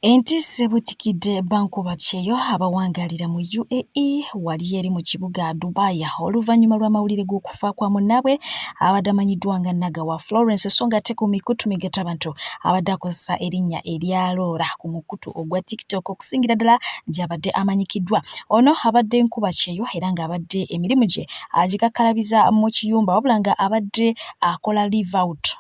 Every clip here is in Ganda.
Enti sebutikidde Bankuba Cheyo abawangalira mu UAE wali eri mu kibuga Dubai oluvannyuma lw'amawulire g'okufa kwa munnaabwe abadde amanyiddwa nga Nagawa Florence so ng'ate ku mikutu migata abantu abadde akozesa erinnya eryaloora ku mukutu ogwa TikTok okusingira ddala gy'abadde amanyikiddwa. Ono abadde Nkuba Cheyo era ng'abadde emirimu gye agikakalabiza mu kiyumba wabula nga abadde akola live out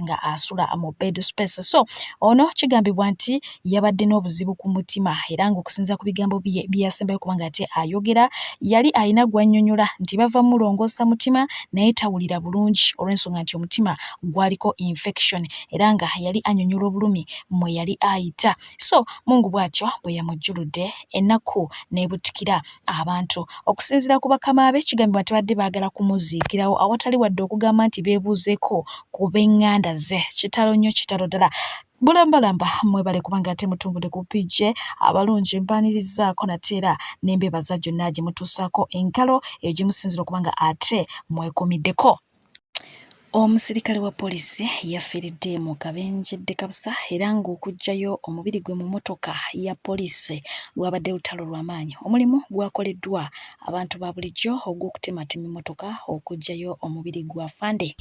nga asula mu bed space. So ono kigambibwa nti yabadde n'obuzibu ku mutima era ng'okusinza ku bigambo bye byasembayo kubanga ate ayogera yali alina gwannyonnyola nti bava mulongoosa mutima naye tawulira bulungi olw'ensonga nti omutima gwaliko infection era nga yali annyonnyola obulumi mwe yali ayita. So Mungu bw'atyo bwe yamujjuludde ennaku n'ebutikira abantu. Okusinziira ku bakama be kigambibwa nti badde baagala kumuziikirawo awatali wadde okugamba nti beebuuzeeko ku b'eŋŋanda ze. Kitalo nnyo kitalo ddala. Bulambalamba mwebale kubanga ate mutungudde ku PJ abalungi mbanirizaako nateera n'embebaza gyonna gye mutuusaako enkalo eyo gye musinzira okubanga ate mwekumiddeko. Omusirikale wa poliisi yafiiridde mu kabenjedde kabusa era ng'okuggyayo omubiri gwe mu mmotoka ya poliisi lwabadde lutalo lw'amaanyi. Omulimu gwakoleddwa abantu ba bulijjo ogw'okutematema emmotoka okuggyayo omubiri gwa Fande.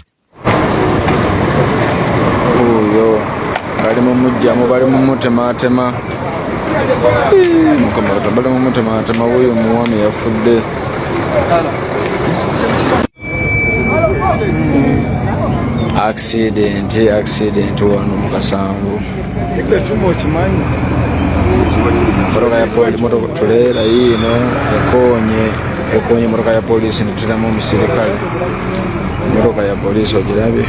Bali mu mujjamu bali mu mutematema mukomato bali mu mutematema w'oyo omwami yafudde. Accident wano mu Kasanvu. Motoka ya polisi tulera yino ekonye motoka ya polisi netulamu omusirikale. Motoka ya polisi ogirabye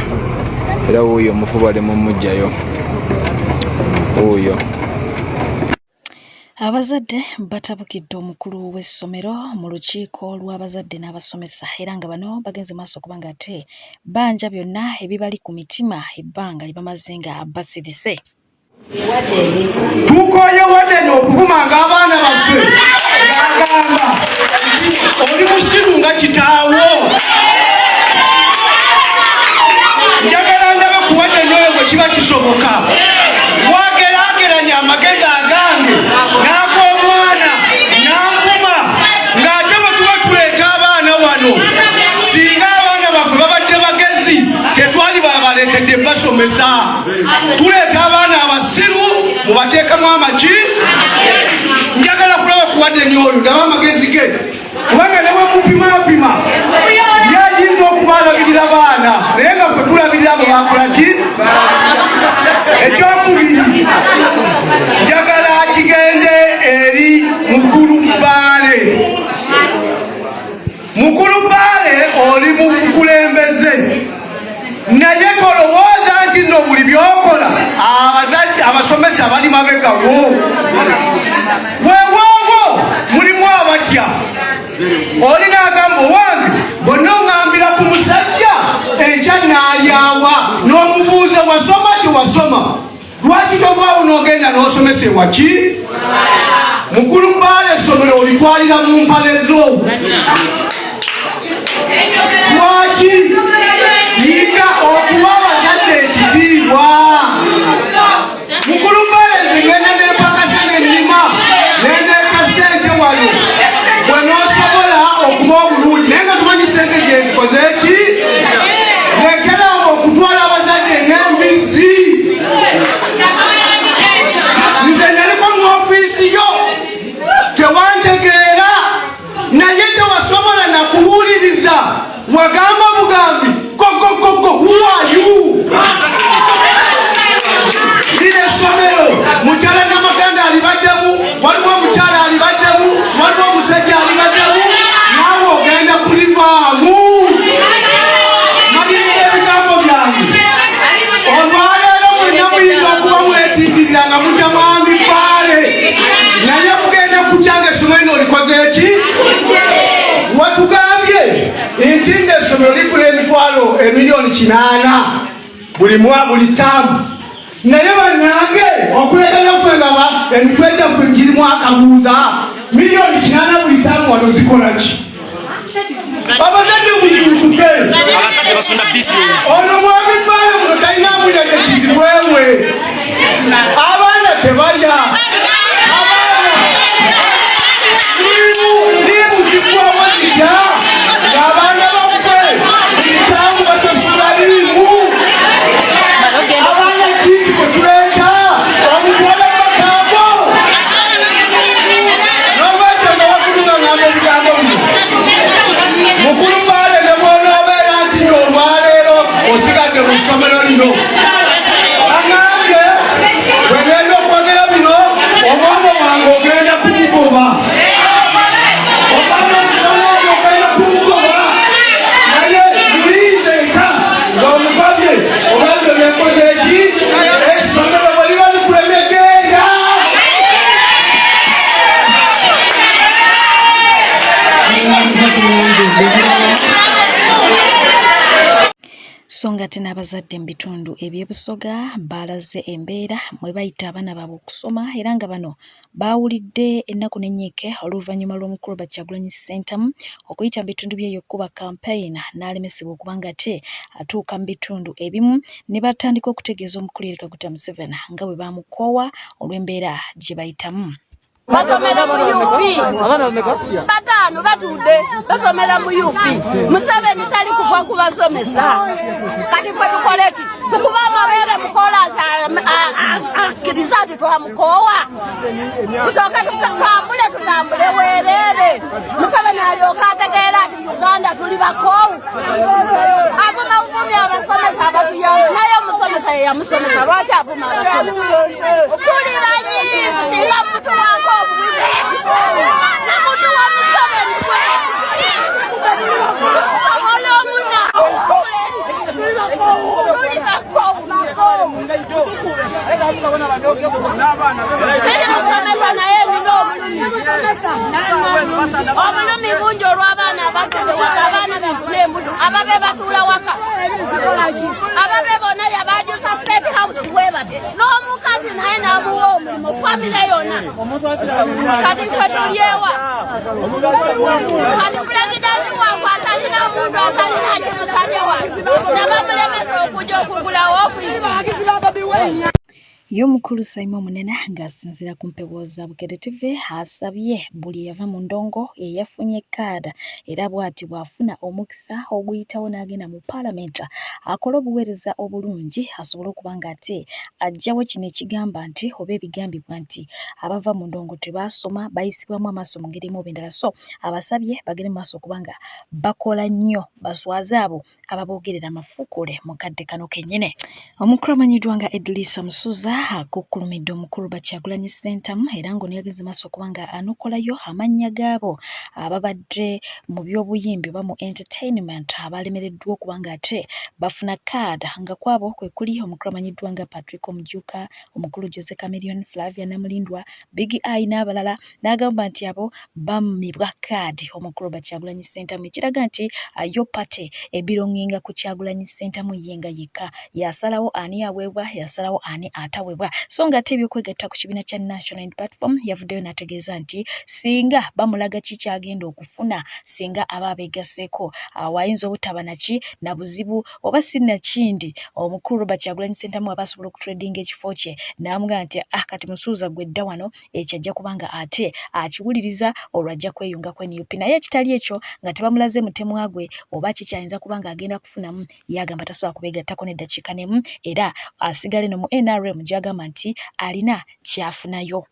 era wuuyo omufu bali mu mujjayo. Abazadde batabukidde omukulu w'essomero mu lukiiko lw'abazadde n'abasomesa era nga bano bagenze maaso kubanga ate banja byonna ebibali ku mitima ebbanga lye bamaze nga basirise. Tukoye wadde n'okuvuma ng'abaana baffe agamba oli musiru nga kitaawo. Njagala ndabe ku wadde n'oyo bwe kiba kisoboka wageraageranya amagezi agange n'ag'omwana n'ankuma ng'ate bwe tuba tuleeta abaana wano singa abaana baffe babadde bagezi tetwali babaleetedde basomesa. Tuleeta abaana abasiru mubateekamu amagi. Njagala kulaba ku wadde n'oyo ndaba amagezi ge kubanga ne bwemupimapima yayinza okubalabirira baana naye nga ffe tulabirira abo bakola ki. Ekyokubiri njagala kigende eri Mukulu Bbaale. Mukulu Bbaale oli mu bukulembeze naye tolowooza nti nno buli byokola abazadde abasomesa bali mabegawo. Weewaawo mulimu abatya. Oli n'agamba owange bonna oŋŋambira ku musajja enkya n'alyawa n'omubuuza wasoma tewasoma lwaki tovaawo n'ogenda n'osomesebwa ki. Mukulu Bbaale essomero olitwalira mu mpale zo. Lwaki yiga okuwa abazadde ekitiibwa. Mukulu Bbaale zigenda n'empakasa n'ennima n'endeeka ssente wano bwe n'osobola okuba obulungi naye nga tumanyi ssente gye zikoze ki. Lekerawo okutwala abazadde ng'embizzi. Nze naliko mu ofiisi yo tewantegeera naye tewasobola nakuwuliriza wagamba bugambi gogogogo who are you. Lino essomero mukyala Namaganda alibaddemu, waliwo omukyala alibaddemu, waliwo omusajja alibaddemu, naawe ogenda kulivaamu. Malirira ebigambo byange. Olwaleero mwenna muyinza okuba mwetingirira nga mutya Mwami Bbaale naye mugenda kukyanga essomero lino olikoze ki. Watugambye nti ng'essomero lifuna emitwalo emiliyoni 8 buli ttaamu naye bannange okuleeta naffe nga emitwe gyaffe girimu akabuuza miliyoni 8 buli ttaamu wano zikola ki. Abazadde muyirukuke. Ono Mwami Bbaale muno talina amuyadde kizibwewe. Abaana tebalya. so ng'ate n'abazadde mu bitundu eby'ebusoga balaze embeera mwe bayita abaana baabwe okusoma era nga bano baawulidde ennaku n'ennyike oluvannyuma lw'omukulu Kyagulanyi Ssentamu okuyita mu bitundu bye yokkuba campaign n'alemesebwa okuba ng'ate atuuka mu bitundu ebimu ne batandika okutegeeza omukulu Yoweri Kaguta Museveni nga bwe baamukoowa olw'embeera gye bayitamu. Basomera mu UP. Batano batudde basomera mu UP. Museveni tali kuva kubasomesa. Kati kwe tukoleki tukuba amabere mukola akirizati twamukowa. Kusoka tutambule werere. Museveni alyoka ategeera ati Uganda tuli bakowu. Aguma uvumi abasomesa abatuyamba naye omusomesa yeyamusomesa lwaki aguma abasomesa. Tuli banyiivu singa muntu wako omulumi bungi olw'abaana ababe batula waka ababe bonna yabajusa state house webate n'omukazi naye n'amuwa omulimu famire yonna kati kwetulyewa kati pulezidenti waffe atalina muntu atalina kimusabyewa nabamulemesa okujja okugula ofiisi y'omukulu Simon Munene ng'asinziira ku mpewo za Bukedde TV asabye buli yava mu ndongo eyafunye kaada era bw'ati bw'afuna omukisa oguyitawo n'agenda mu paalamenti akola obuweereza obulungi asobole okuba ng'ate ajjawo kino ekigamba nti oba ebigambibwa nti abava mu ndongo tebaasoma bayisibwamu amaaso mu ngeri emu oba endala so abasabye bagende mu maaso okuba nga bakola nnyo baswaze abo ababoogerera amafuukule mu kadde kano kennyini. Omukulu amanyiddwa nga Edrisa Musuza akukkulumidde omukulu Kyagulanyi Ssentamu era ngo yagenze maaso okuba nga anokolayo amannya gaabo ababadde mu by'obuyimbi oba mu entertainment abalemereddwa okuba ng'ate bafuna kaada nga kwabo kwe kuli omukulu amanyiddwa nga Patrick Omujuka, omukulu Jose Chameleone, Flavia Namulindwa, Big Eye n'abalala n'agamba nti abo bamibwa kaadi omukulu Kyagulanyi Ssentamu ekiraga nti yo pate ebironginga ku Kyagulanyi Ssentamu yenga yekka yasalawo ani aweebwa yasalawo ani atawebwa so ng'ate ebyokwegatta ku kibiina kya National Unity Platform yavuddeyo n'ategeeza nti singa bamulaga kikyagenda okufuna singa aba abeegaseeko awayinza obutaba naki na buzibu oba sinnakindi omukulu Kyagulanyi Ssentamu aba asobola okutredinga ekifo kye n'amugamba nti kati Musuuza gwedda wano ekyajja kubanga ate akiwuliriza olwo ajja kweyunga ku NUP naye ekitali ekyo nga tebamulaze mutemwa gwe oba kikyayinza kubanga agenda kufunamu yagamba tasobola kubeegattako n'eddakiika n'emu era asigale no mu NRM gy'agamba nti alina kyafunayo.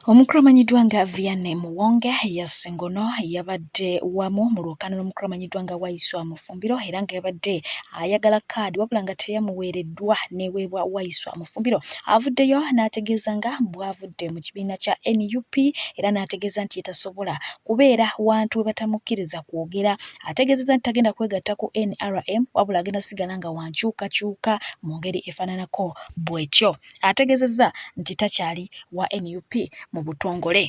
Omukulu amanyiddwa nga Vianney Muwonge Yasengono yabadde wamu mu lwokaano n'omukulu amanyiddwa nga Waiswa Mufumbiro era nga yabadde ayagala kaadi wabula nga teyamuweereddwa neweebwa Waiswa Mufumbiro avuddeyo n'ategeeza nga bw'avudde mu kibiina kya NUP era n'ategeeza nti tasobola kubeera wantu we batamukkiriza kwogera ategeezeza nti tagenda kwegatta ku NRM wabula agenda sigala nga wankyukakyuka mu ngeri efaananako bw'etyo ategeezezza nti takyali wa NUP mu butongole.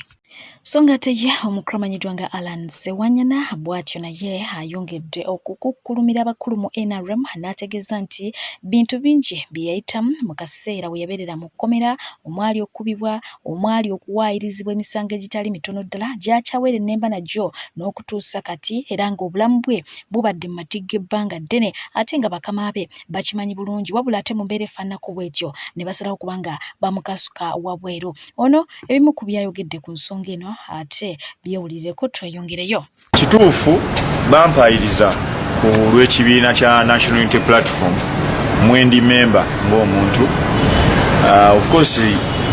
So ng'ate ye omukulu amanyiddwa nga Alan Sewanyana bw'atyo naye ayongedde okukukkulumira abakulu mu NRM n'ategeeza nti bintu bingi bye yayitamu mu kaseera we yabeerera mu kkomera omwali okubibwa omwali okuwaayirizibwa emisango egitali mitono ddala gy'akyaweera ennemba nagyo n'okutuusa kati era ng'obulamu bwe bubadde mu matigga ebbanga ddene ate nga bakama be bakimanyi bulungi wabula ate mu mbeera efaananako bw'etyo ne basalawo okuba nga bamukasuka wabweru ono ebimu ku byayogedde ku nsonga eno ate byewulirireko tweyongereyo. Kituufu bampayiriza ku lw'ekibiina kya National Unity Platform mwendi member ng'omuntu of course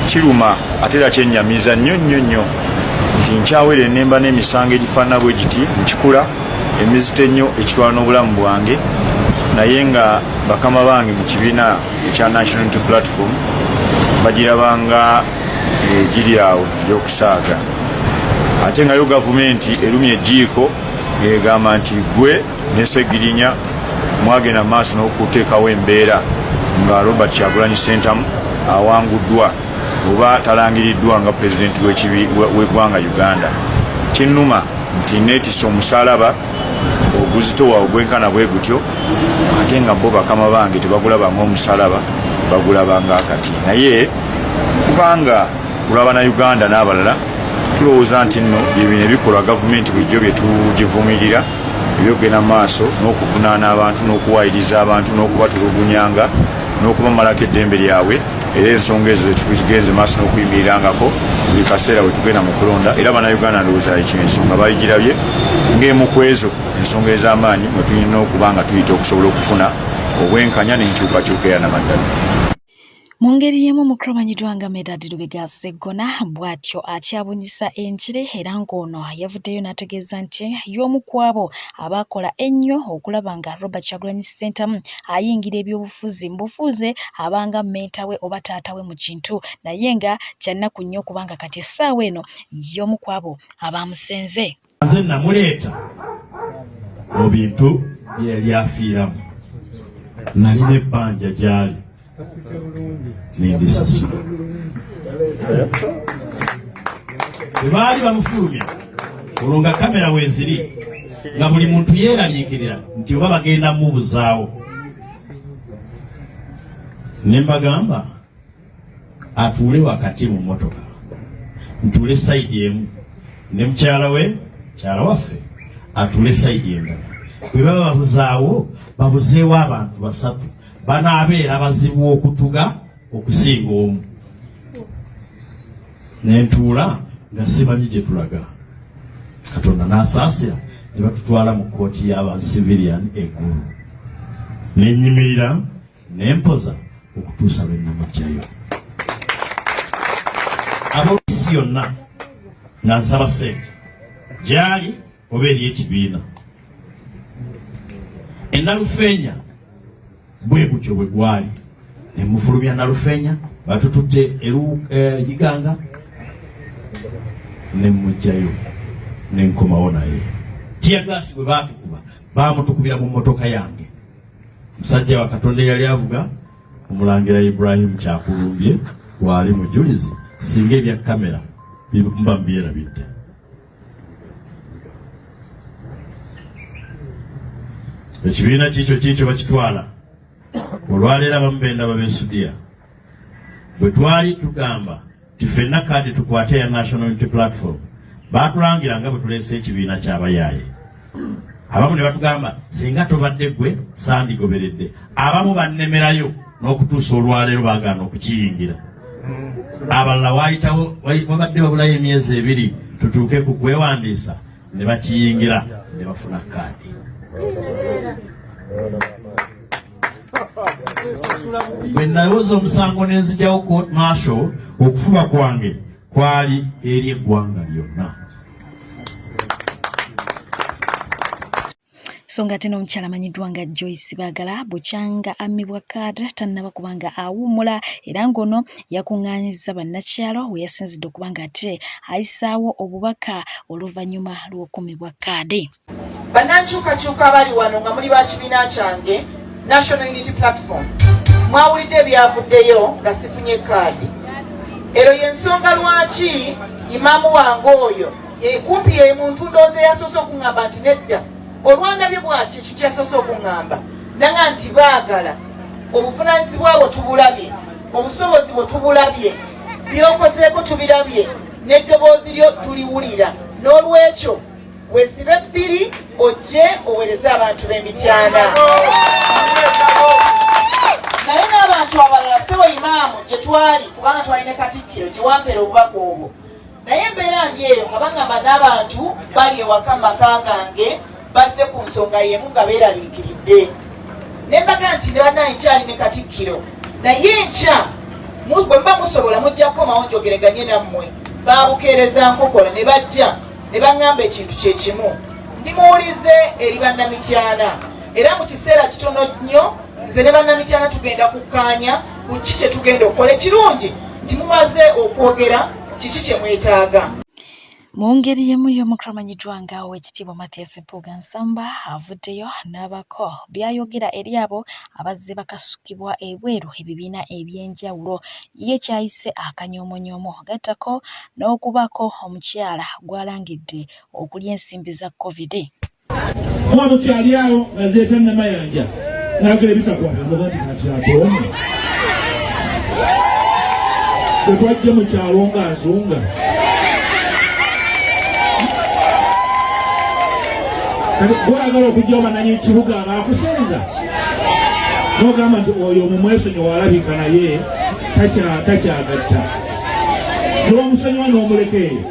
kiruma ate era kyennyamiza nnyo nti nkyaweera ennemba n'emisango egifaanana bwe giti nkikula emizito ennyo ekitwala n'obulamu bwange naye nga bakama bange mu kibiina ekya National Unity Platform bagirabanga giri awo y'okusaaga ate nga yo gavumenti erumya ejiiko egamba nti gwe ne Ssegirinya mwagenda maaso n'okuteekawo embeera nga Robert Kyagulanyi Ssentamu awanguddwa oba talangiriddwa nga pulezidenti w'eggwanga Uganda. Kinnuma nti neetisse omusalaba oguzitowa ogwenkana bwe gutyo ate nga bo bakama bange tebagulaba ng'omusalaba bagulaba ng'akati. Naye kubanga kulaba na Uganda n'abalala tulowooza nti nno byebino ebikolwa gavumenti bulijjo bye tugivumirira ebyogenda maaso n'okuvunaana abantu n'okuwaayiriza abantu n'okubatulugunyanga n'okubamalako eddembe lyabwe, era ensonga ezo tugenze maaso n'okuyimirirangako buli kaseera bwe tugenda mu kulonda. Era bannayuganda ndowooza ekyo ensonga bayigirabye ng'emu ku ezo ensonga ez'amaanyi mwe tulina okuba nga tuyita okusobola okufuna obwenkanya n'enkyukakyuka era n'amaddala. Mu ngeri y'emu mukulu amanyiddwa nga Medard Lubega Sseggona bw'atyo akyabunyisa enkire era ng'ono yavuddeyo n'ategeeza nti y'omu ku abo abaakola ennyo okulaba nga Robert Kyagulanyi Ssentamu ayingira ebyobufuzi mu bufuze abanga mmenta we oba taata we mu kintu, naye nga kyannaku nnyo kubanga kati essaawa eno y'omu ku abo abaamusenze. Nze namuleeta mu bintu bye yali afiiramu, nalina ebbanja gy'ali n'embisasula. Bwe baali bamufulumya olwo nga kamera weeziri nga buli muntu yeeraliikirira nti oba bagenda mubuzaawo, ne mbagamba atuule wakati mu mmotoka, ntuule sayidi emu, ne mukyala waffe atuule sayidi endala. Bwe baba babuzaawo babuzeewo abantu basatu, banaabeera bazibu okutuga okusinga omu. Nentuula nga simanyi gye tulaga. Katonda n'asaasira ne batutwala mu kkooti y'abasivilian eggulu. Ne nnyimirira ne mpoza okutuusa lwe namuggyayo. Ab'oluusi yonna nga nsaba ssente gy'ali oba eri ekibiina. Nalufeenya bwe gutyo bwe gwali, ne mufulumya Nalufeenya batututte Giganga, ne mmuggyayo ne nkomawo naye. Tiyagasi bwe baatukuba baamutukubira mu mmotoka yange. Musajja wa Katonda yali avuga Omulangira Ibrahim Kyakulumbye wali mujulizi, singa ebya kamera mba mbyerabidde. Ekibiina kikyo bakitwala. Olwaleero abamu benda babeesudiya. Bwe twali tugamba ti ffenna kaadi tukwate ya National Unity Platform, baatulangira nga bwe tuleese ekibiina ky'abayaaye. Abamu ne batugamba singa tobadde gwe sandigoberedde. Abamu bannemerayo n'okutuusa olwaleero baagaana okukiyingira. Abalala wabadde wabulayo emyezi 2 tutuuke ku kwewandiisa, ne bakiyingira ne bafuna kaadi. Bwe nayoza omusango ne nzigyawo court martial, okufuba kwange kwali eri eggwanga lyonna. So nga tena omukyala amanyiddwa nga Joyce Baagala bukyanga ammibwa kaada tannaba kubanga awummula, era ng'ono yakuŋŋaanyizza bannakyalo we yasinzidde okuba nga ate ayisaawo obubaka oluvannyuma lw'okummibwa kaadi. Bannankyukakyuka abali wano nga muli ba kibiina kyange National Unity Platform, mwawulidde ebyavuddeyo nga sifunye kaadi. Ero y'ensonga lwaki imaamu wange oyo kumpi ye muntu ndoozi yasoose okuŋŋamba nti nedda olwandabye bwaki kikyasoose okuŋŋamba nanga nti baagala obuvunaanyizibwa bwo tubulabye, obusobozi bwe tubulabye, by'okozeeko tubirabye, n'eddoboozi lyo tuliwulira. N'olwekyo weesibe 2 ojje oweereze abantu b'emityana. Naye n'abantu abalala sebo imaamu gye twali kubanga twalina Katikkiro gye wampeera obubaka obwo. Naye embeera ng'eyo nga bagamba n'abantu bali ewaka mu maka gange bazze ku nsonga y'emu nga beeraliikiridde. Ne mbaga nti ne bannange nkyali ne Katikkiro, naye nkya bwe muba musobola mujja kukomawo njogereganye nammwe. Baabukeereza nkokola ne bajja ne baŋŋamba ekintu kye kimu. Ndimuwulize eri bannamityana, era mu kiseera kitono nnyo nze ne bannamityana tugenda kukkaanya ku kiki kye tugenda okukola. Ekirungi nti mumaze okwogera kiki kye mwetaaga. Mu ngeri y'emu y'omukulu amanyiddwa nga Oweekitiibwa Mathias Mpuuga Nsamba avuddeyo n'abako byayogera eri abo abazze bakasukibwa ebweru ebibiina eby'enjawulo. Ye kyayise akanyoomonyoomo gattako n'okubako omukyala gw'alangidde okulya ensimbi za COVID. Wano kyali awo nga zeeta namayanja nagere bitakwata ngati katiatoma twajja mu kyalo nga nsonga kati gwagala okujja omananyi ekibuga abaakusenza nogamba nti oyo omumwesonyi walabika naye takyagatta olwomusonyiwa n'omulekeeyo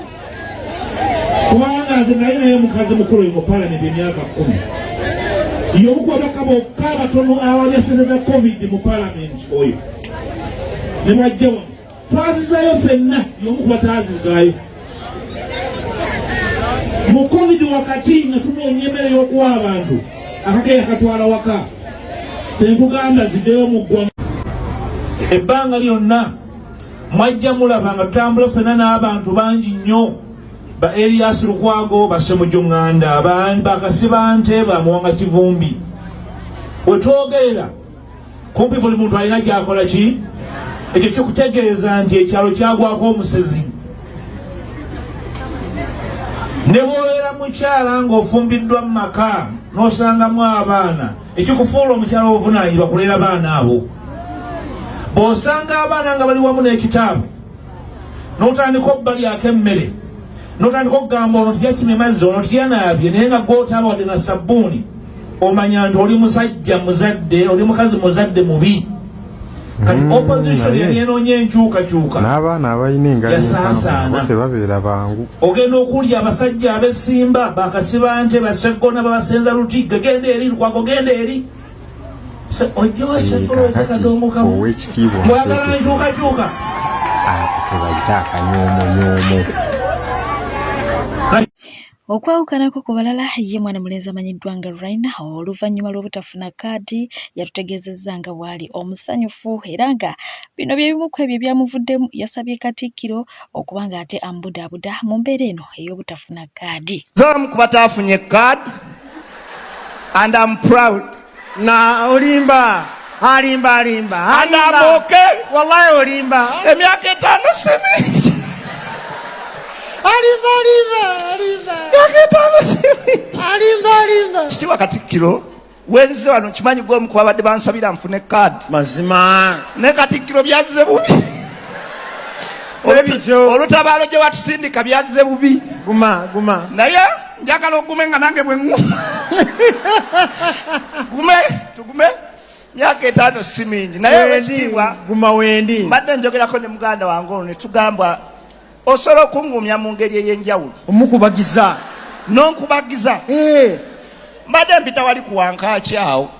kubanga nze naye naye mukazi mukulu oyo mu palamenti emyaka 10 yobugwabaka bokka abatono abalyasereza covid mu palamenti oyo ne mwajja wano twazizayo ffenna yomukuba taazizayo mu covid wakati nga tunoonya emmere y'okuwa abantu akakeya katwala waka tentuganda ziddeyo mu ggwanga ebbanga lyonna mwajja mulaba nga tutambula ffenna n'abantu bangi nnyo ba Elias Lukwago Basemujjo Nganda Bakasibante Bamuwanga Kivumbi wetwogerera kumpi buli muntu alina gy'akola ki ekyo kikutegeeza nti ekyalo kyagwako omusezi ne bw'obeera mukyala ng'ofumbiddwa mu maka n'osangamu abaana ekikufuula omukyala obuvunaanyizibwa kulera baana abo bw'osanga abaana nga bali wamu n'ekitaabu n'otandika obbalyako emmere n'otandika okugamba ono tujakime mazzi ono tuyanaabye naye nga gw'otaba wadde na sabbuuni omanya nti oli musajja muzadde oli mukazi muzadde mubi kati opposition yali enoonya enkyukakyuka n'abaana abalina yasaasaana tebabeera bangu ogenda okuwulya abasajja ab'essimba bakasibante baseggona babasenza lutigga genda eri Lukwago genda eri ojja waseggoloweza kadongokamu mwagala nkyukakyuka tebayita akanyoomonyomo Okwawukanako ku balala ye mwana mulenzi amanyiddwa nga Raina oluvannyuma lw'obutafuna kaadi yatutegeezezza nga bwali omusanyufu era nga bino bye bimu ku ebyo byamuvuddemu yasabye Katikkiro okuba nga ate ambudaabuda mu mbeera eno ey'obutafuna kaadi. Zomu kuba taafunye kaadi and I'm proud. Na olimba alimba and I'm okay. Wallahi olimba Emyaka 5 semi alimba kitiibwa Katikkiro wenze wano kimanyi gwe omu babadde bansabira nfune kaadi mazima ne Katikkiro byazze bubi olutabaalo gye watusindika byazze bubi guma naye njagala ogume nga nange bwe tugume myaka 5 si mingi naye ekitiibwa guma wendi mbadde njogerako ne muganda wange ono ne tugamba osobola okungumya mu ngeri ey'enjawulo omukubagiza n'onkubagiza mbadde mpita wali ku Wankaaki awo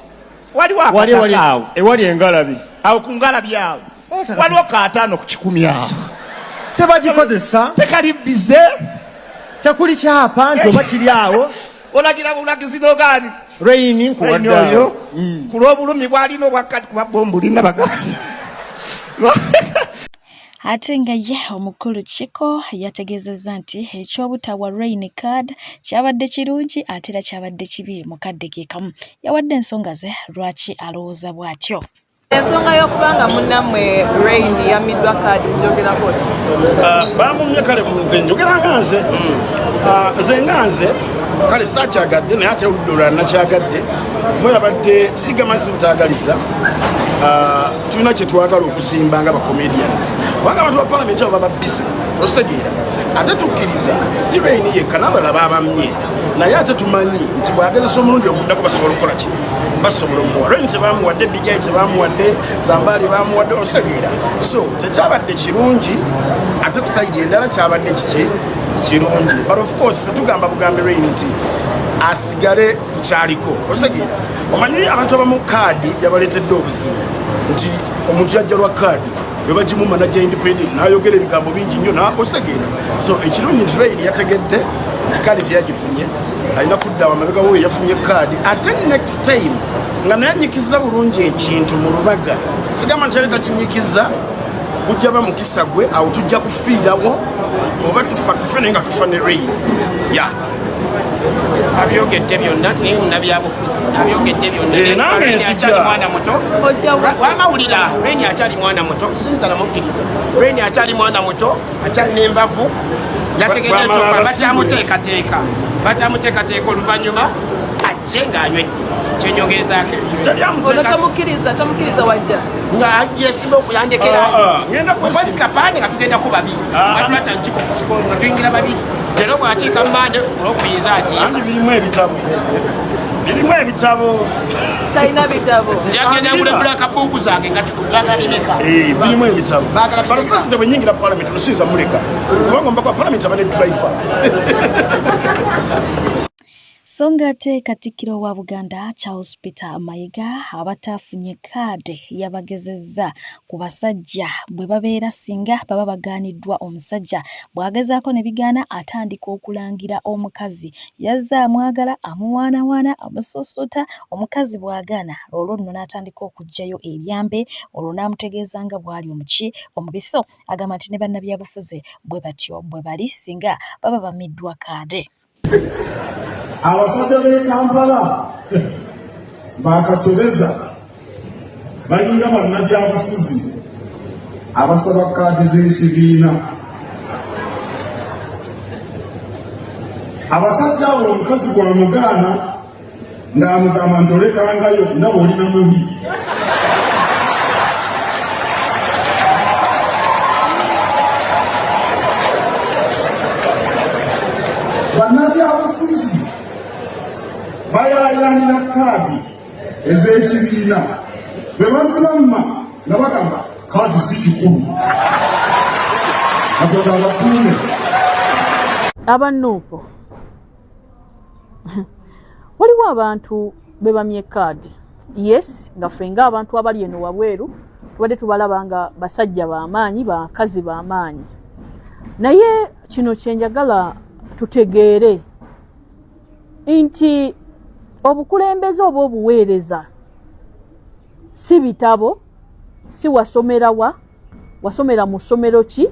waliwo akataka ewali engalabi awo ku ngalabi awo waliwo kaataano ku 10 awo tebagikozesa tekali bize tekuli kyapa nti oba kiri awo olagira bulagizi n'ogaani Raini nkuwadde oyo ku lw'obulumi bwalina obwakkati kuba bombulina baganda Ate nga ye omukulu Chiko yategeezezza nti eky'obutawa Rain card kyabadde kirungi ate era kyabadde kibi mu kadde ke kamu. Yawadde ensonga ze lwaki alowooza bw'atyo. Ensonga y'okubanga munnammwe Rain yamiddwa kaadi njogerako ki? Bamumye kale mu nze njogera nga nze nze nga nze kale saakyagadde naye ate oludda olulala nakyagadde kuba yabadde sigamanyi butaagaliza tulina kye twagala okusimba nga bacomedians kubanga abantu ba palamenti abo baba bise ositegeera ate tukkiriza si Rain yekka n'abalala babamye naye ate tumanyi nti bw'agezesa omulundi oguddako basobola okukola ki basobola omuwa Rain tebamuwadde bijai tebamuwadde zambaali bamuwadde ositegeera so tekyabadde kirungi ate ku sayidi endala kyabadde kiki kirungi but of course tetugamba bugambe Rain nti asigale kukyaliko ositegeera omanyi abantu abamu kaadi yabaleetedde obuzibu nti omuntu yajja lwa kaadi bwe bagimu manager independent n'ayogera ebigambo bingi nnyo n'ositegeera so ekirungi nti Rain yategedde nti kaadi teyagifunye alina kuddawa amabega we yafunye kaadi ate next time nga naye anyikiza bulungi ekintu mu lubaga sigamba nti yaleeta kinyikiza gujja ba mukisa gwe awo tujja kufiirawo oba tufe naye nga tufa ne Rain abyogedde byonna naye munnabyabufuzi abyogedde byonna akyali mwana muto wamawulira Rain akyali mwana muto sinzala mukkiriza Rain akyali mwana muto akyali n'embavu yategedde ekyokola bakyamuteekateeka oluvannyuma ajje ng'anywedde kyenyongerezaako Tomukiriza wajja. Nga yesiba okuyandekera. Ngenda kwesi kapande katugenda ku babiri. Atulata nchiko kusiko nga tuyingira babiri. Lero bw'akiika mmande olw'okuyinza ati. Andi birimu ebitabo. Birimu ebitabo. Talina bitabo. Yagenda ngule bulaka buku zange nga kikubulaka Rebecca. Birimu ebitabo. Balokasi bwe nyingira parliament lusiza muleka. Kubanga mbaka parliament abane driver. Songa ate Katikkiro wa Buganda Charles Peter Mayiga abatafunye kaade yabagezezza ku basajja bwe babeera singa baba bagaaniddwa omusajja bw'agezaako ne bigaana atandika okulangira omukazi yazza amwagala amuwaanawaana amusosota omukazi bw'agaana olwo nno n'atandika okuggyayo ebyambe olwo n'amutegeeza nga bw'ali omuki omubiso agamba nti ne bannabyabufuzi bwe batyo bwe bali singa baba bamiddwa kaade. Abasajja b'e Kampala bakasobeza balinga bannabyabufuzi abasaba kaadi z'ekibiina. Abasajja abo omukazi bw'amugaana ng'amugamba nti olekangayo ndaba olina mubi. Bannabyabufuzi bayaayaanira kaadi ez'ekibiina bwe bazibamma nga bagamba kaadi si kikulu katonda abakuume. Abannuupo waliwo abantu bebamye kaadi yes nga ffe ng'abantu abali eno wabweru tubadde tubalaba nga basajja b'amaanyi bakazi b'amaanyi naye kino kyenjagala tutegeere nti obukulembeze oba obuweereza si bitabo si wasomera mu ssomero ki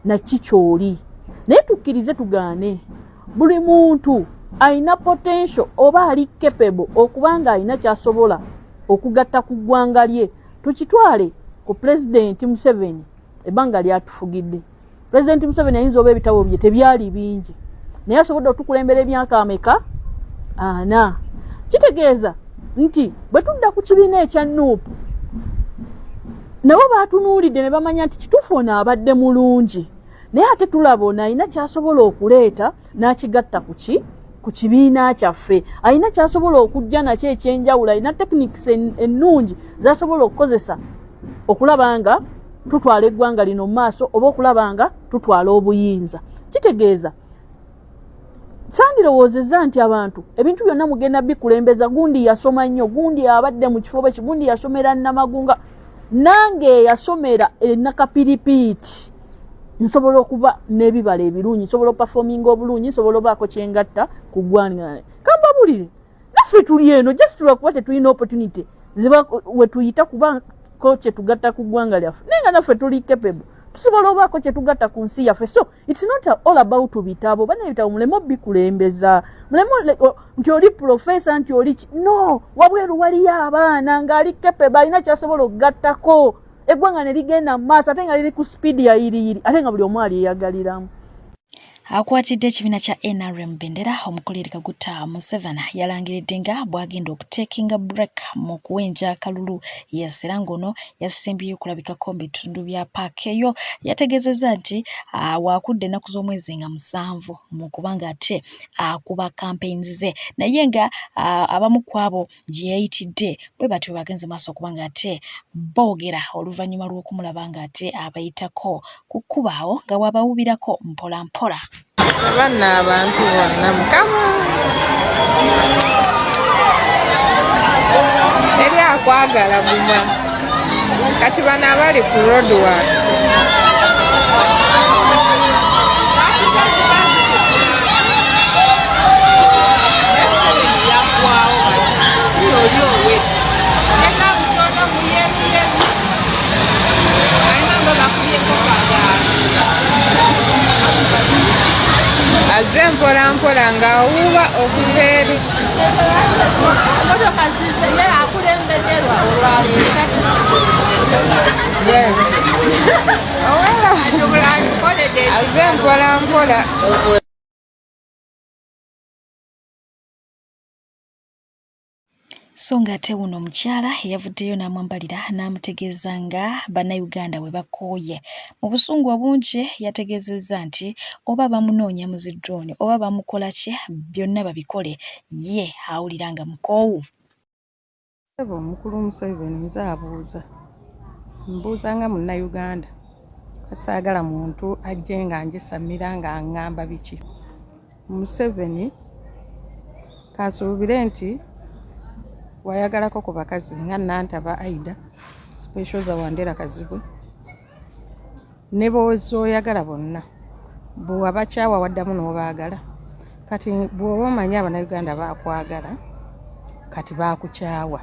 na kikyoli naye tukkirize tugaane buli muntu alina potential oba ali capable okubanga alina kyasobola okugatta ku ggwanga lye tukitwale ku President Museveni ebbanga lyatufugidde. President Museveni ayinza oba ebitabo bye tebyali bingi naye asobodde otukulembera emyaka ameka? 4. Kitegeeza nti bwe tudda ku kibiina ekya Nuupu nabo baatunuulidde ne bamanya nti kituufu ono abadde mulungi naye ate tulaba ono alina kyasobola okuleeta n'akigatta ku kibiina kyaffe alina kyasobola okujja nakyo ekyenjawulo alina techniques ennungi z'asobola okukozesa okulaba nga tutwala eggwanga lino mu maaso oba okulaba nga tutwala obuyinza. Kitegeeza sandirowoozezza nti abantu ebintu byonna mugenda bikulembeza gundi yasoma nnyo gundi abadde mu kifo bwe gundi yasomera Namagunga nange yasomera Nakapiripiiti nsobola okuba n'ebibala ebirungi nsobola opafominga obulungi nsobola obaako kyengatta ku ggwanga kamba bulire naffe tuli eno just lwakuba tetulina opportunity ziba we tuyita kubako kyetugatta ku ggwanga lyaffe naye nga naffe tuli capable tusobola obaako kyetugatta ku nsi yaffe so it's not all about bitabo bana ebitabo mulemo bikulembeza mulemo nti oli professor nti oli no wabweru waliyo abaana ng'ali capable alina kyasobola okugattako eggwanga ne ligenda mu maaso ate nga liri ku speed ya yiriyiri ate nga buli omu aliyeyagaliramu. Akwatidde ekibiina kya NRM Bendera omukulira Kaguta Museveni yalangiridde nga bw'agenda okutekinga break mu kuwenja akalulu yeesera ng'ono yasimbyeyo okulabikako mu bitundu bya paaka eyo yategeezezza nti waakudde ennaku z'omwezi nga 7 mu kubanga ate akuba campaigns ze naye nga abamu ku abo gye yayitidde bwe batyo bagenze maaso okubanga ate boogera oluvannyuma lw'okumulaba nga ate abayitako ku kkubaawo nga bw'abawubirako mpola mpola. Abana abantu bonna mukama eri akwagala buma kati bano abali ku roadwork azze mpola mpola ng'awuuba okuva eri motoka zize ye akulembeddwa olwaleeta azze mpola mpola. so ng'ate wuno omukyala yavuddeyo n'amwambalira n'amutegeeza nga bannayuganda bwe bakooye. Mu busungu obungi yategeezezza nti oba bamunoonya mu zidrooni oba bamukola ki byonna babikole ye awulira nga mukoowu. Omukulu Museveni nze abuuza mbuuza nga munnayuganda kasaagala muntu ajje nga njisamira nga aŋŋamba biki. Museveni kasuubire nti wayagalako ku bakazi nga Nantaba Aida special za Wandera Kazibwe ne bozooyagala bonna bwe bakyawa waddamu n'obaagala kati bw'oba omanyi abannayuganda baakwagala kati baakukyawa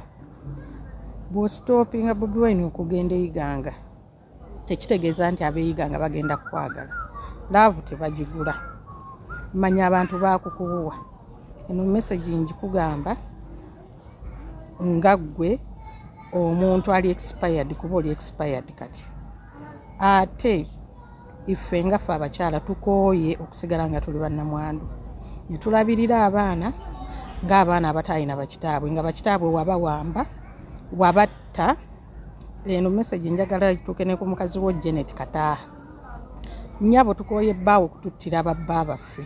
bw'ositoopinga Bobi Wine okugenda eyiganga tekitegeeza nti abeeyiganga bagenda kukwagala. Laavu tebagigula. Manya abantu baakukuwa. Eno message njikugamba nga ggwe omuntu ali expired kuba oli expired kati. Ate ife nga ffe abakyala tukooye okusigala nga tuli bannamwandu. Ne tulabirira abaana ng'abaana abataalina bakitaabwe nga bakitaabwe wabawamba wabatta. Eno message njagala ituuke ne ku mukazi wo Janet Kataaha. Nnyabo tukooye bbaawe okututtira babba baffe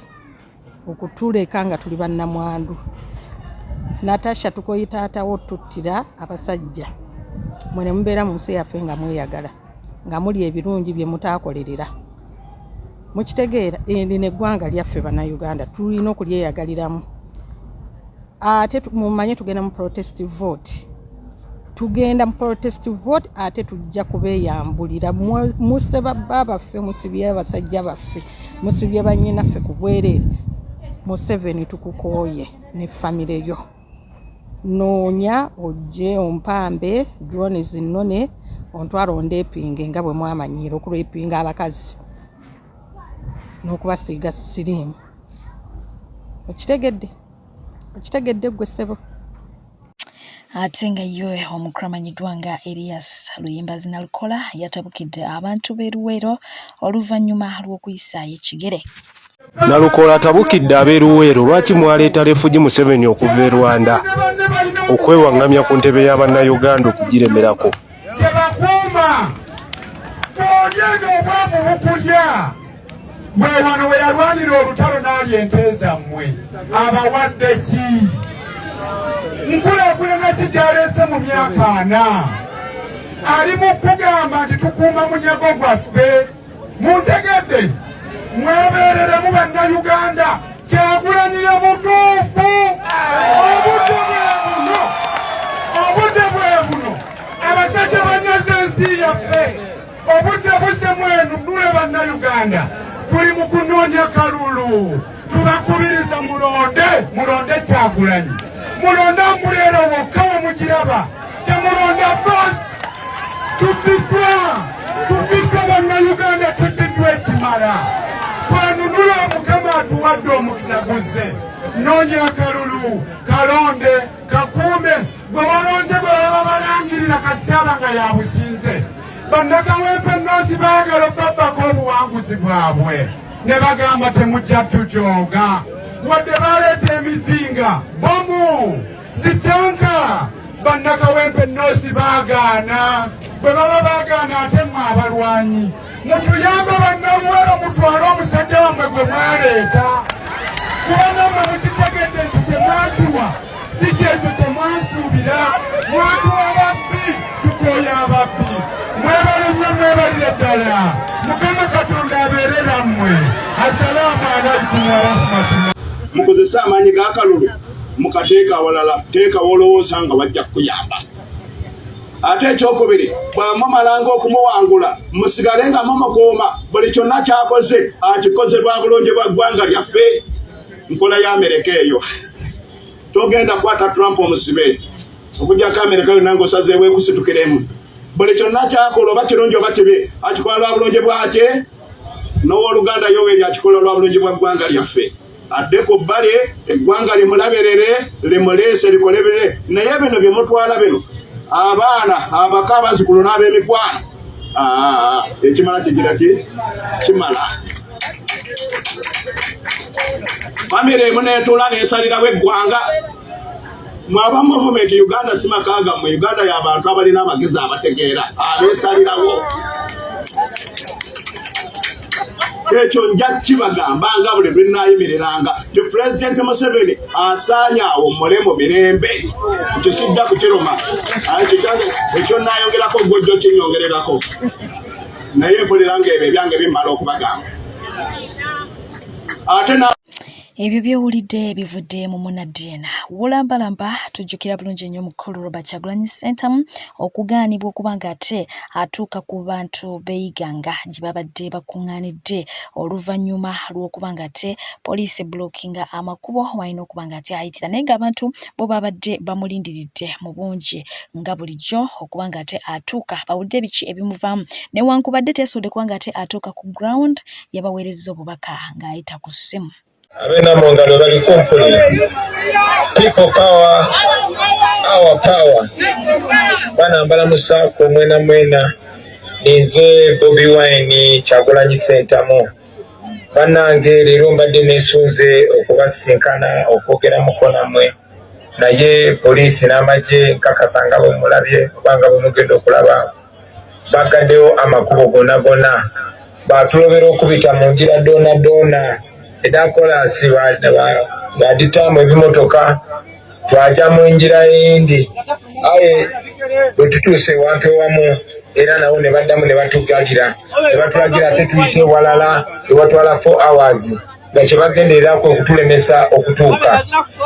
okutuleka nga tuli bannamwandu. Natasha tukooye taatawo tuttira abasajja. Mwene mubeera mu nsi yaffe nga mweyagala nga muli ebirungi bye mutaakolerera. Mukitegeera lino eggwanga lyaffe bannayuganda tulina okulyeyagaliramu. Ate mumanye tugenda mu protest vote. Tugenda mu protest vote ate tujja kubeeyambulira. Muse babba baffe musibye abasajja baffe musibye bannyinaffe ku bwereere. Museveni tukukooye ne famire yo. Noonya ojje ompambe drone zinnone ontwala ondeepinge nga bwe mwamanyiira okulwepinga abakazi n'okubasiiga siriimu. Okitegedde ggwe ssebo. Ate nga ye omukulu amanyiddwa nga Erias Luyimbazi Nalukola yatabukidde abantu b'e Luweero oluvannyuma lw'okuyisaayo ekigere. Nalukola atabukidde ab'e Luweero lwaki mwaleeta Refugi Museveni okuva e Rwanda okwewaŋŋamya ku ntebe y'abannayuganda okugiremerako. Tebakuuma bw'olyega obwavu bukulya bwe wano we yalwanira olutalo n'alya ente zammwe abawadde ki? Nkulaakulana ki gy'aleese mu myaka 4? Ali mu kugamba nti tukuuma munyago gwaffe. Muntegedde mwebeereremu bannayuganda Kyagulanyi ye mutuufu. Obudde bwe buno abasajja banyaze ensi yaffe. Obudde buzze mwenu nule bannayuganda tuli mu kunoonya kalulu. Tubakubiriza mulonde Kyagulanyi. Mulonda Mbuleera wokka we mugiraba. Temulonda boss. Tubbiddwa bannayuganda tubbiddwa ekimala. Twanunula Mukama atuwadde omukisa guzze. Noonya akalulu, kalonde, kakuume, gwe walonze gwe baba balangirira kasitaba nga yabusinze. Bannakawempe North baagala okubabbako obuwanguzi bwabwe. Ne bagamba temujja tujooga. Wadde baleeta emizinga, bomu, sitanka, bannakawempe North baagaana. Bwe baba baagaana ate mmwe abalwanyi. Mutuyamba bannaluweero mutwale omusajja wammwe gwe mwaleeta. Kubanga mmwe mukitegedde nti temwatuwa, si kyekyo temwansuubira. Mwatuwa babbi, tukooya ababbi. Mwebale nnyo mwebalire ddala. Mukama Katonda abeerera mmwe. Assalaamu alaikum wa rahmatullah. Mukozesa amaanyi g'akalulu mukateeka awalala, teeka wolowooza nga wajja kukuyamba. Ate ekyokubiri bw'amumalanga okumuwangula musigale nga mumukuuma buli kyonna kyakoze akikoze lwa bulungi bwa ggwanga lyaffe. Nkola ya Amerika eyo togenda kwata Trump omusibe okugyako Amerika yonna ng'osazeewo ekusitukiremu. Buli kyonna kyakola oba kirungi oba kibi akikola lwa bulungi bwakye. N'owooluganda Yoweri akikola lwa bulungi bwa ggwanga lyaffe. Adde ku bbali eggwanga limulaberere limuleese likolebere. Naye bino bye mutwala bino abaana abaka abazzukulu n'ab'emikwano ekimala kigira ki? Kimala. Famire emu neetuula neesalirawo eggwanga mwaba movement Uganda simakaga mu Uganda y'abantu abalina amagezi abategeera abeesalirawo ekyo nja kibagamba nga buli lwe nnaayimiriranga the President Museveni asaanya awo mulemo mirembe ekyo sijja kukiruma ekyo nnaayongerako gwojjo kinyongererako naye mpulira ng'ebyo ebyange bimmala okubagamba ate ebyo byowulidde bivudde mu Munadiena wulambalamba tujjukira bulungi nnyo mukulu Robert Kyagulanyi Ssentamu okugaanibwa okuba nga ate atuuka ku bantu beeyiganga gye babadde bakuŋŋaanidde oluvannyuma lw'okuba nga ate poliisi blockinga amakubo walina okuba nga ate ayitira naye ng'abantu bo babadde bamulindiridde mu bungi nga bulijjo okuba nga ate atuuka bawulidde biki ebimuvaamu newankubadde teesobodde kuba nga ate atuuka ku ground yabaweerezza obubaka ng'ayita ku ssimu. Abena mongalo bali kumpuli people power our power bana mbala musako mwena ninze Bobi Wine Kyagulanyi Ssentamu banange leero mbadde nesunze okubasinkana okwogera mukono mwe naye poliisi n'amagye nkakasanga bwemulabye kubanga bwemugenda okulaba bagaddewo amakubo gonna batulobera okubita mu ngira doona edakolasi baditamu ebimotoka twaja mu njira endi aye bwe tutuuse wantu ewamu era nawo ne baddamu ne batulagira ate tuyite walala ewatwala 4 hours nga kye bagendererako okutulemesa okutuuka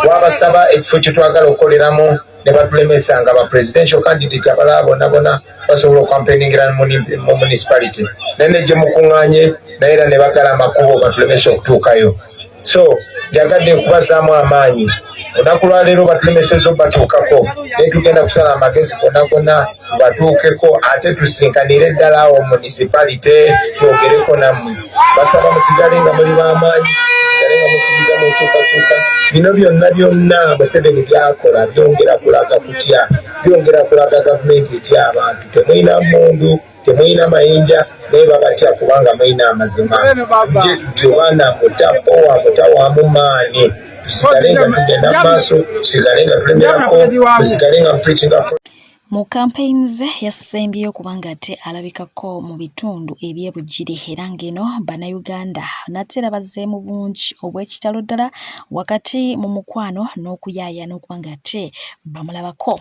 wabasaba ekifo kye twagala okukoleramu ne batulemesa nga ba presidential candidate abalala bonna basobola okwampeningira mu municipality naye ne gye mukuŋŋaanye naye era ne bagala amakubo batulemesa okutuukayo so njagadde kubazaamu amaanyi olunaku lwaleero batulemeseza batuukako naye tugenda kusala amagezi gonna batuukeko ate tusinkanire ddala awo municipality twogereko nammwe basaba musigale nga muli b'amaanyi musigale nga mukkiriza mu nkyukakyuka bino byonna Museveni byakola byongera kulaga kutya byongera kulaga gavumenti etya abantu temulina mmundu temulina mayinja naye babatya kubanga mulina amazima nje tutyo baana mutawamu maani tusigale nga tugenda mu maaso tusigale nga tulemerako tusigale nga mupreachinga mu campaigns yasembyeyo kubanga ate alabikako mu bitundu ebyebugiri era ng'eno bannayuganda nateera bazzeemu bungi obw'ekitalo ddala wakati mu mukwano n'okuyaaya n'okubanga ate bamulabako.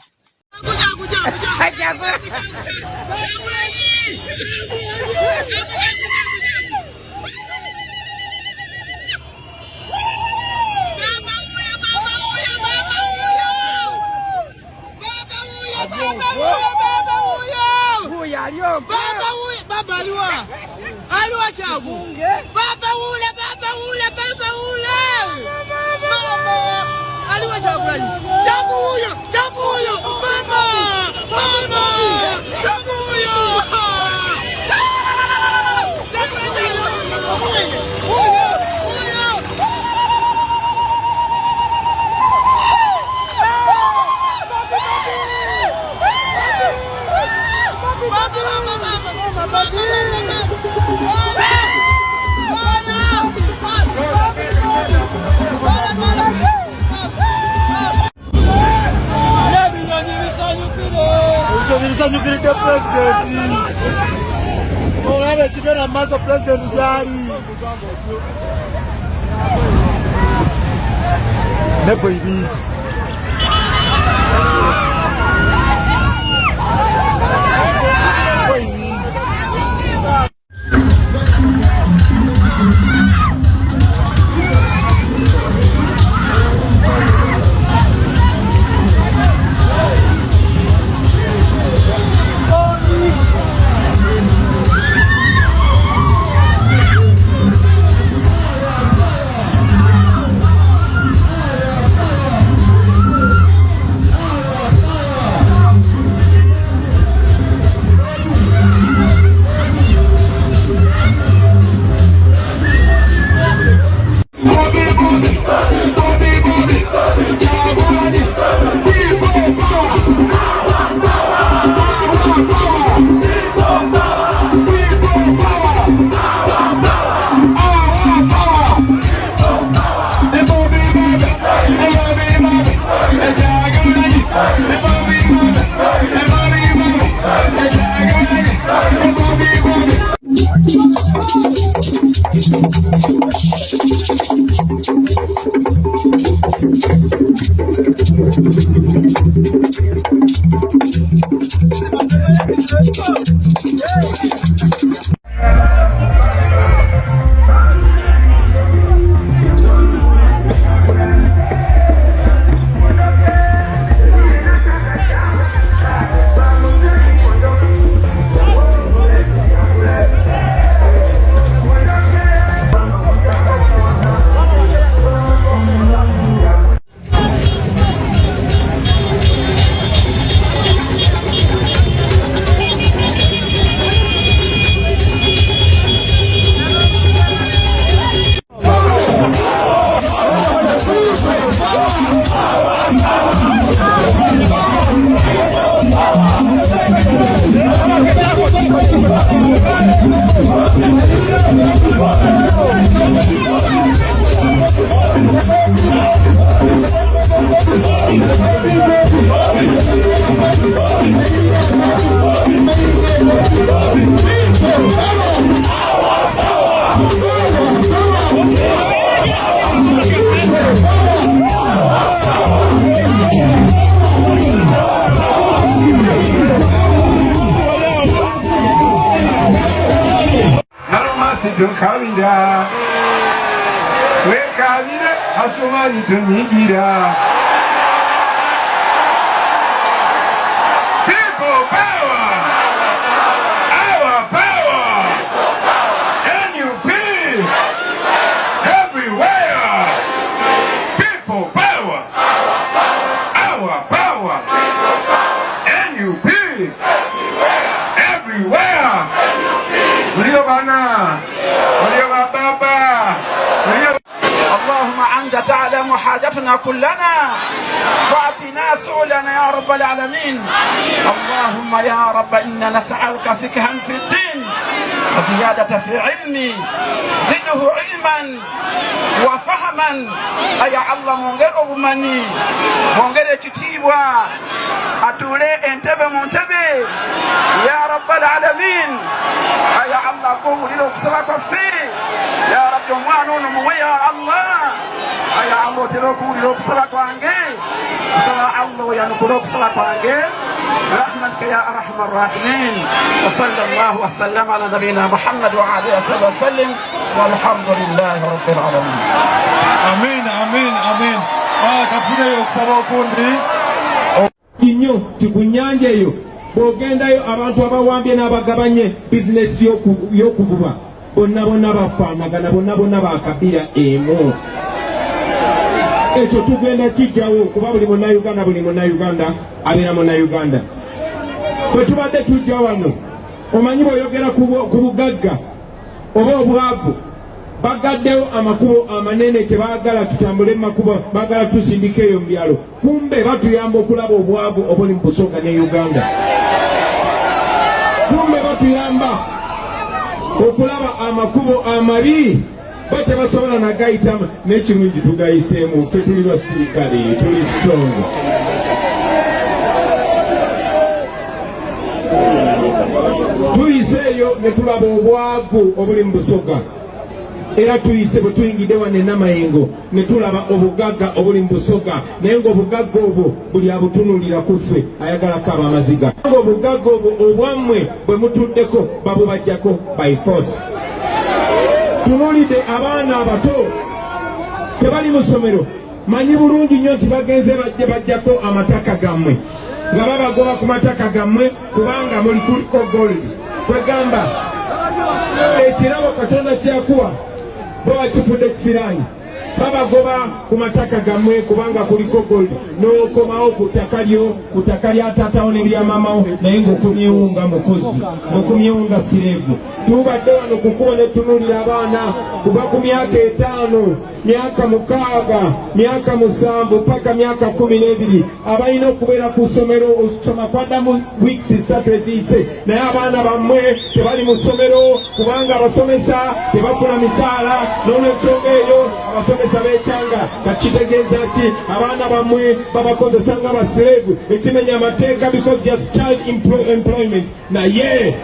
Bisanyukiridde pulezidenti olaba ekigenda mu maaso pulezidenti gyali nebwe ibingi Tukabira wekabire hasomani tunyigira people power our power NUP everywhere people power our power NUP everywhere Rio Bana اللهم أنت تعلم حاجتنا كلنا وأعطنا سؤلنا يا رب العالمين. اللهم يا رب إنا نسألك فقها في الدين وزيادة في علمي زده علما وفهما أي الله مونغر أبماني مونغر كتيبا أتولي انتبه منتبه يا رب العالمين أي الله قوم لك سبق فيه يا رب موانون مويا الله أي الله تلوكو لك سبق وانجي سبق الله ينقلوك سبق وانجي برحمتك يا أرحم الراحمين وصلى الله وسلم على نبينا محمد وعلى آله وسلم والحمد لله رب العالمين. Amen, amen, amen. Kafuna yokusaba okundi inyo tikunyanja eyo bwogendayo abantu abawambye n'abagabanye bizinesi y'okuvuba bonna bonna bafaanagana bonna bonna bakabira emu. Ekyo tugenda kijjawo kuba buli munnayuganda abeera munnayuganda. Bwe tubadde tujja wano omanyi bw'oyogera ku bugagga oba obwavu bagaddewo amakubo amanene tebaagala tutambule mu makubo baagala tusindika eyo mu byalo kumbe batuyamba okulaba obwavu obuli mu Busoga ne Uganda. Kumbe batuyamba okulaba amakubo amabi bo tebasobola nagayitamu n'ekirungi tugayiseemu ffe tuli basirikale tuli sitongo. Tuyise eyo ne tulaba obwavu obuli mu Busoga era tuyise bwe tuyingidde wano e Namayengo ne tulaba obugagga obuli mu Busoga naye ng'obugagga obwo buli abutunuulira ku ffe ayagala kaba amaziga. Ng'obugagga obwo obwammwe bwe mutuddeko babubajjako by force. Tunuulidde abaana abato tebali mu ssomero manyi bulungi nnyo nti bagenze bajjako amataka gammwe nga babagoba ku mataka gammwe kubanga muli kuliko gold. Kwegamba ekirabo Katonda kyakuwa bo bakifudde kisiraanyi babagoba ku mataka gammwe kubanga kuliko gold n'okomawo ku ttaka lya taatawo n'erya maamawo naye ng'okumyewunga mukozi ng'okumyewunga sireevu. Tubadde wano kukuba ne tunuulira abaana kuva ku myaka 5 myaka 6 myaka 7 paka myaka 12 abalina okubeera ku ssomero okusoma kwaddamu wiiki 3 eziyise naye abaana bammwe tebali mu ssomero kubanga abasomesa tebafuna misaala n'olwensonga eyo abasomesa beekyanga. Kakitegeeza ki abaana bammwe babakozesa nga basireevu ekimenya amateeka because just child employment naye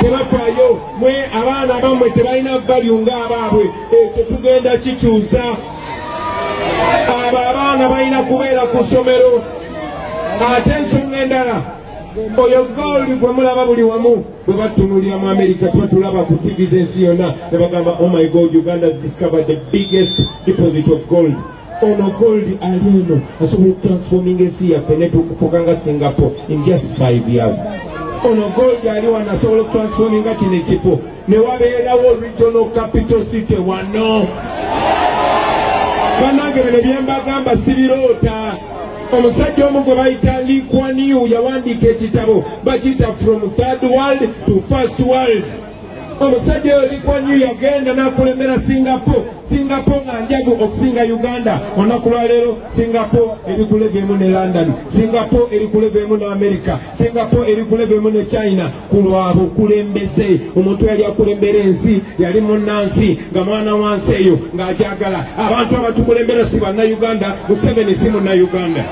tebafaayo mwe abaana bammwe tebalina valyu ng'abaabwe ekyo tugenda kikyusa abo abaana balina kubeera ku ssomero ate ensonga endala oyo gold gwe mulaba buli wamu bwe batunulira mu America tuba tulaba ku TV z'ensi yonna ne bagamba oh my god Uganda has discovered the biggest deposit of gold ono gold ali eno asobola okutransforming ensi yaffe ne tukufuuka nga Singapore in just 5 years ono gold ali wano asobola okutransforminga kino ekifo ne wabeerawo regional capital city wano bannange bino byembagamba sibiroota omusajja omu gwe bayita Lee Kuan Yew yawandiika ekitabo bakiyita from third world to first world omusajja oyo Lee Kuan Yew yagenda n'akulembera Singapore nga njagu okusinga Uganda olunaku lwaleero Singapore eri ku level emu ne London Singapore eri ku level emu ne America Singapore eri ku level emu ne China ku lwabo kulembeze omuntu yali akulembera ensi yali munnansi nga mwana wansi eyo ng'ajagala abantu abatukulembera si banna Uganda Museveni si munna Uganda